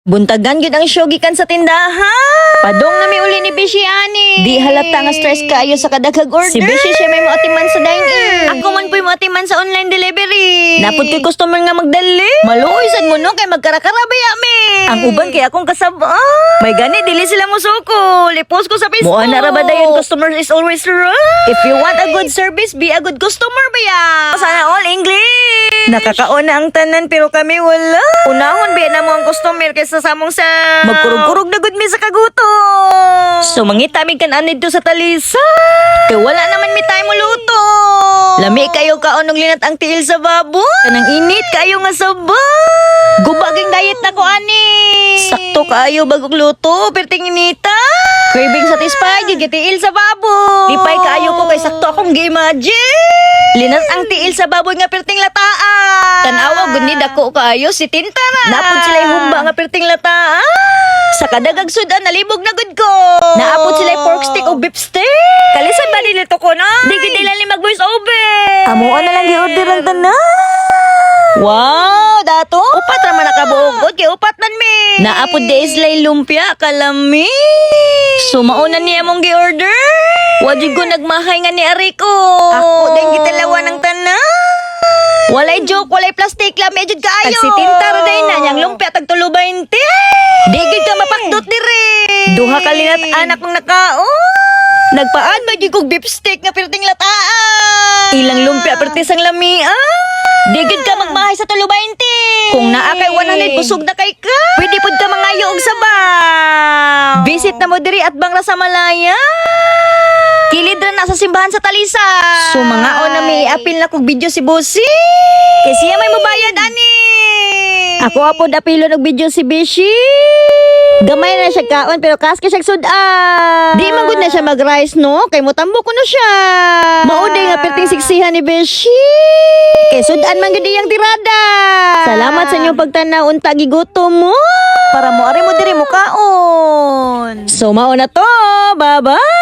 Buntagan gyud ang syogikan sa tindahan. Padong na mi uli ni Bishi ani. Di halata nga stress kaayo sa kadaghag order. Si Bishi siya may moatiman sa dine-in. Ako man po'y moatiman sa online delivery. Napod kay customer nga magdali. Maluoy sad mo no kay magkarakarabaya mi. Ang uban kay akong kasaba. May gani dili sila musuko. I-post ko sa Facebook. Mo ana ra ba dayon customer is always right. If you want a good service, be a good customer ba ya? Sana all English. Nakakauna ang tanan pero kami wala. Unahon ba na mo ang customer kaysa sa samong sa magkurog-kurog na gud mi sa kagutom. So mangitamig kan anid to sa talisa. Kay wala naman mi tayo mo luto. Lami kayo kaonong linat ang tiil sa baboy. Kanang init kayo nga saba. Gubaging diet na ko ani. Sakto kayo bagong luto, perting inita. Craving satisfied, gitiil sa baboy. Lipay kayo ko kay sakto akong gi-imagine. Linat ang tiil sa baboy nga perting lataan. Tanawa gud ni dako kayo si Tinta na. Napod sila humba nga perting lataan. Sa kadagag sudan nalibog na gud ko. Naapod sila pork stick o beef steak. Kalisan ba nilito ko na? Di gid nila ni mag voice over. Amuan na lang gi-order ang tanan. Wow, dato. Upat raman nakabuogod kay upat man mi. Naapod de islay lumpia kalami. Sumauna niya mong gi-order. Wadi ko nagmahay nga ni Ariko. Ako din gitalawa ng tanan. Walay joke, walay plastic lang, medyo kaayo. Si Tinta ra day na yang lumpia tag 20. Di gid ka mapakdot diri. Duha ka linat anak ng nakaon. Nagpaan ba gid kog beef steak nga perting lataan. Ilang lumpia pertis ang lamia. Digid ka magmahay sa 20. Kung naa kay 100 busog na kay ka. Pwede pud ka mangayo og sabaw. Visit na mo diri at Bangra sa Malaya. Kilid ra na sa simbahan sa Talisa. So mga na may apil na kog video si Bossy. Kay siya may mobayad ani. Ako apod apilo nag video si Bishi. Gamay na siya kaon pero kaske siya sudan. Di man gud na siya mag-rice no kay motambo ko na siya. Mauday nga perting siksihan ni Bishi. Kay sudan man gud iyang tirada. Salamat sa inyong pagtanaw unta gigutom mo. Para mo ari mo diri mo kaon. So mao na to. Bye-bye.